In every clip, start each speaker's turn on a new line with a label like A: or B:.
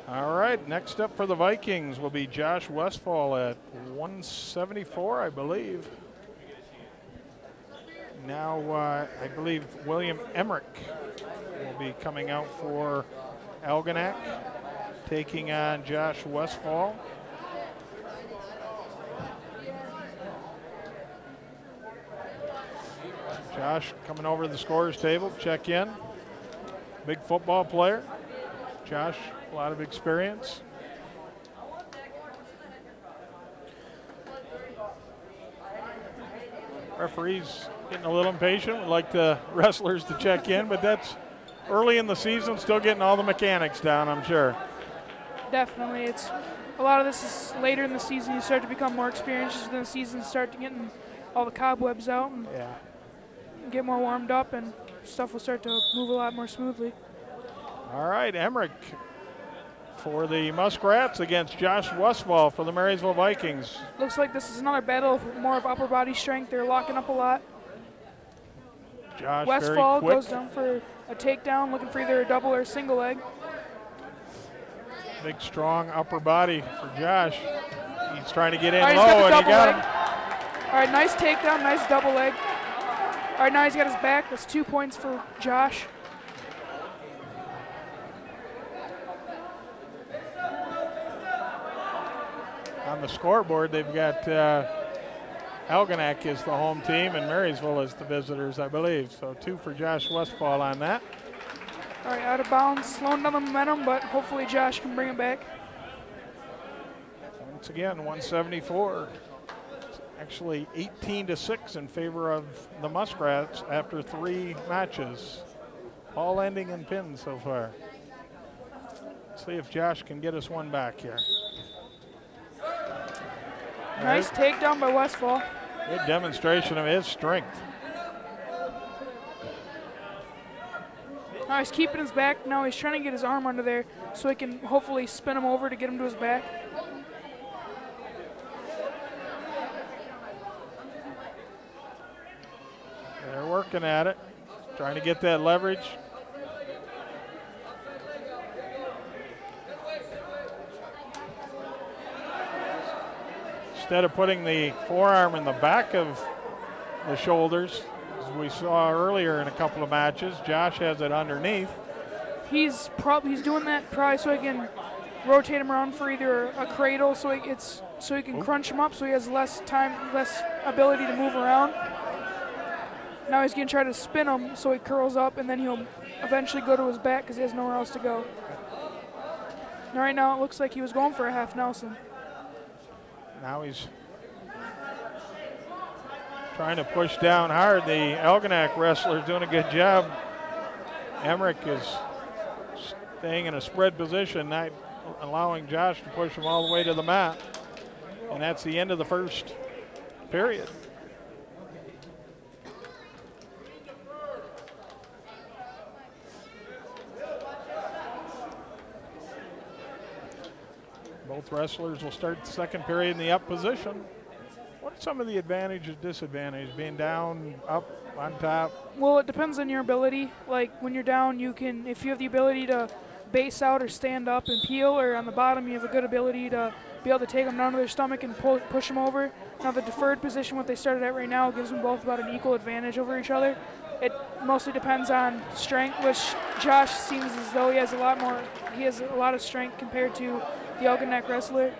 A: All right, next up for the Vikings will be Josh Westfall at 174, I believe. Now, I believe William Emmerich will be coming out for Algonac, taking on Josh Westfall. Josh coming over to the scorer's table, check in. Big football player. Josh, a lot of experience. Referees getting a little impatient. Would like the wrestlers to check in, but that's early in the season, still getting all the mechanics down, I'm sure.
B: Definitely. It's a lot of this is later in the season. You start to become more experienced within the season, start to getting all the cobwebs out and get more warmed up, and stuff will start to move a lot more smoothly.
A: All right, Emmerich for the Muskrats against Josh Westfall for the Marysville Vikings.
B: Looks like this is another battle of more of upper body strength. They're locking up a lot.
A: Josh
B: Westfall
A: very quick.
B: goes down for a takedown, looking for either a double or a single leg.
A: Big, strong upper body for Josh. He's trying to get in
B: All right,
A: low, and he got
B: leg.
A: him.
B: All right, nice takedown, nice double leg. All right, now he's got his back. That's 2 points for Josh.
A: On the scoreboard, they've got Algonac is the home team and Marysville is the visitors, I believe. So 2 for Josh Westfall on that.
B: All right, out of bounds, slowing down the momentum, but hopefully Josh can bring it back.
A: Once again, 174. It's actually 18-6 in favor of the Muskrats after 3 matches, all ending in pins so far. Let's see if Josh can get us one back here.
B: Nice takedown by Westfall.
A: Good demonstration of his strength.
B: Now he's keeping his back. Now he's trying to get his arm under there so he can hopefully spin him over to get him to his back.
A: They're working at it, trying to get that leverage. Instead of putting the forearm in the back of the shoulders, as we saw earlier in a couple of matches, Josh has it underneath.
B: He's doing that probably so he can rotate him around for either a cradle, so he can crunch him up, so he has less time, less ability to move around. Now he's going to try to spin him so he curls up, and then he'll eventually go to his back because he has nowhere else to go. And right now it looks like he was going for a half Nelson.
A: Now he's trying to push down hard. The Algonac wrestler is doing a good job. Emmerich is staying in a spread position, not allowing Josh to push him all the way to the mat. And that's the end of the first period. Both wrestlers will start the second period in the up position. What are some of the advantages, disadvantages, being down, up, on top?
B: Well, it depends on your ability. Like when you're down, you can, if you have the ability to base out or stand up and peel, or on the bottom, you have a good ability to be able to take them down to their stomach and push them over. Now the deferred position, what they started at right now, gives them both about an equal advantage over each other. It mostly depends on strength, which Josh seems as though he has a lot of strength compared to the Algonac wrestler.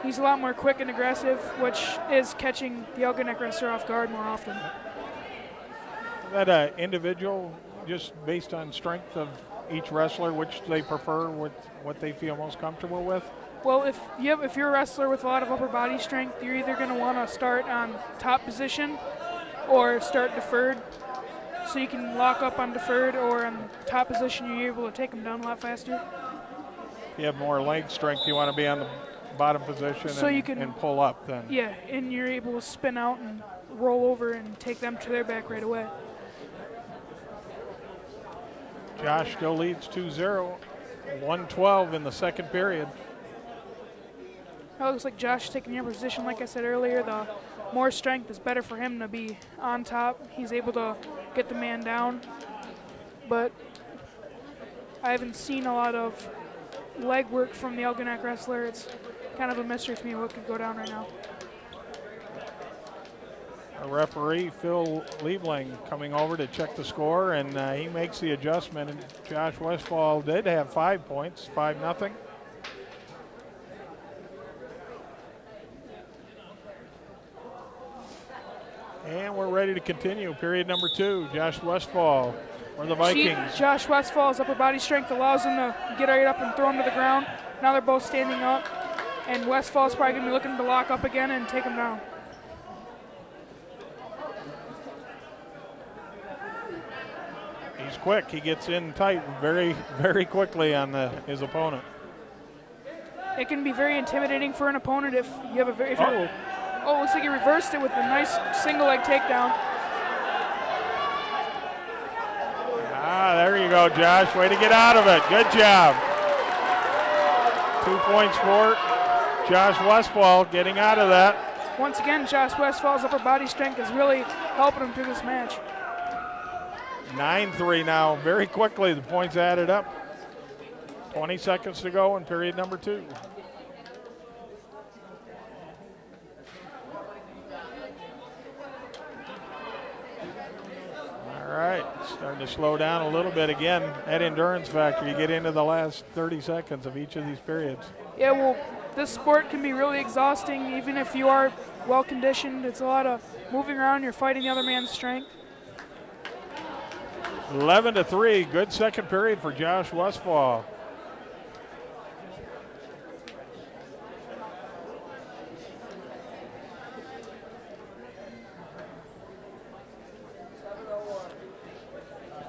B: He's a lot more quick and aggressive, which is catching the Algonac wrestler off guard more often.
A: Is that individual, just based on strength of each wrestler, which they prefer, what they feel most comfortable with?
B: Well, if you're a wrestler with a lot of upper body strength, you're either going to want to start on top position or start deferred. So you can lock up on deferred, or on top position, you're able to take them down a lot faster.
A: If you have more leg strength, you want to be on the bottom position
B: so
A: and,
B: you can,
A: and pull up then.
B: Yeah, and you're able to spin out and roll over and take them to their back right away.
A: Josh still leads 2-0, 1:12 in the second period.
B: It looks like Josh taking the upper position. Like I said earlier, the more strength is better for him to be on top. He's able to get the man down. But I haven't seen a lot of leg work from the Algonac wrestler. It's kind of a mystery to me what could go down right now.
A: Our referee, Phil Liebling, coming over to check the score, and he makes the adjustment. And Josh Westfall did have 5 points, 5-0. And we're ready to continue. Period number 2. Josh Westfall for the Vikings.
B: Josh Westfall's upper body strength allows him to get right up and throw him to the ground. Now they're both standing up, and Westfall's probably going to be looking to lock up again and take him down.
A: He's quick. He gets in tight very, very quickly on his opponent.
B: It can be very intimidating for an opponent if you have a very. Oh, looks like he reversed it with a nice single leg takedown.
A: Ah, there you go, Josh. Way to get out of it. Good job. 2 points for Josh Westfall getting out of that.
B: Once again, Josh Westfall's upper body strength is really helping him through this match.
A: 9-3 now. Very quickly, the points added up. 20 seconds to go in period number 2. All right, starting to slow down a little bit again. At Endurance Factor, you get into the last 30 seconds of each of these periods.
B: Yeah, well, this sport can be really exhausting, even if you are well conditioned. It's a lot of moving around. You're fighting the other man's strength.
A: 11-3, good second period for Josh Westfall.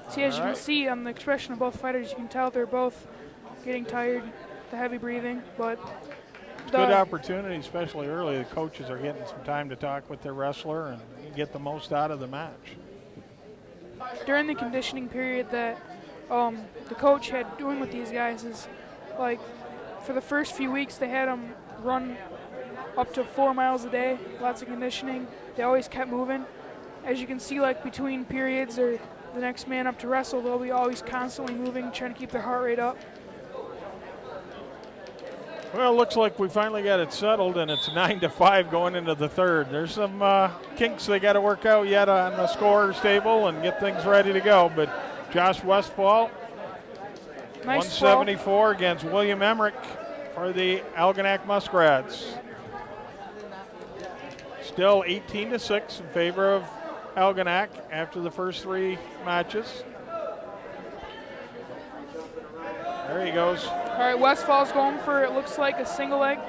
B: See, as you can see on the expression of both fighters, you can tell they're both getting tired, the heavy breathing, but
A: good opportunity, especially early. The coaches are getting some time to talk with their wrestler and get the most out of the match.
B: During the conditioning period that the coach had doing with these guys is, like, for the first few weeks they had them run up to 4 miles a day, lots of conditioning. They always kept moving. As you can see, like, between periods or the next man up to wrestle, they'll be always constantly moving, trying to keep their heart rate up.
A: Well, it looks like we finally got it settled, and it's 9-5 going into the third. There's some kinks they got to work out yet on the scorer's table and get things ready to go. But Josh Westfall,
B: nice
A: 174 against William Emmerich for the Algonac Muskrats. Still 18-6 in favor of Algonac after the first 3 matches. There he goes.
B: All right, Westfall's going for, it looks like, a single leg.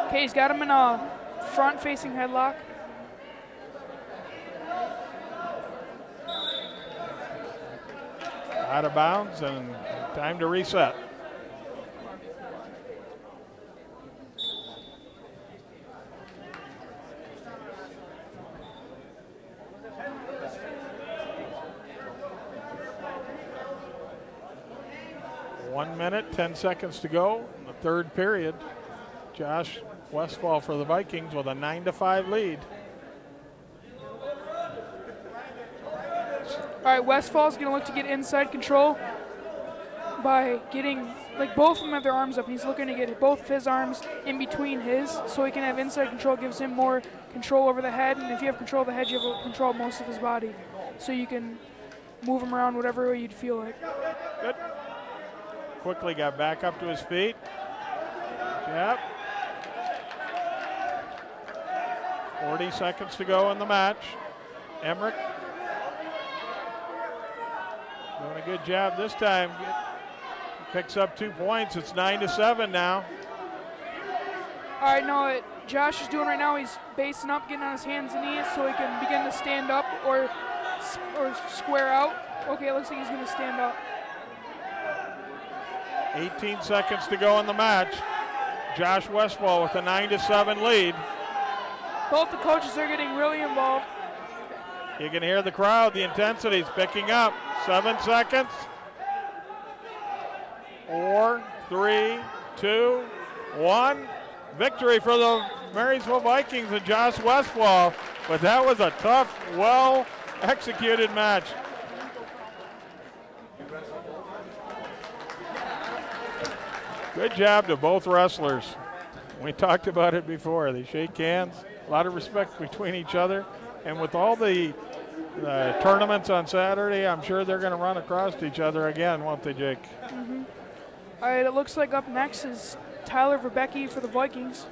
B: Okay, he's got him in a front-facing headlock.
A: Out of bounds and time to reset. One minute, 10 seconds to go in the third period. Josh Westfall for the Vikings with a 9-5 lead.
B: All right, Westfall's going to look to get inside control by getting, like, both of them have their arms up. He's looking to get both of his arms in between his so he can have inside control. Gives him more control over the head, and if you have control of the head, you have control of most of his body. So you can move him around whatever way you'd feel like.
A: Good. Quickly got back up to his feet. Jab. 40 seconds to go in the match. Emmerich doing a good job this time. Picks up 2 points. It's 9-7 now.
B: All right, now what Josh is doing right now, he's basing up, getting on his hands and knees so he can begin to stand up or square out. Okay, it looks like he's going to stand up.
A: 18 seconds to go in the match. Josh Westfall with a 9-7 lead.
B: Both the coaches are getting really involved.
A: You can hear the crowd, the intensity's picking up. 7 seconds. 4, 3, 2, 1. Victory for the Marysville Vikings and Josh Westfall. But that was a tough, well-executed match. Good job to both wrestlers. We talked about it before. They shake hands, a lot of respect between each other. And with all the tournaments on Saturday, I'm sure they're going to run across each other again, won't they, Jake?
B: All right, it looks like up next is Tyler Verbecki for the Vikings.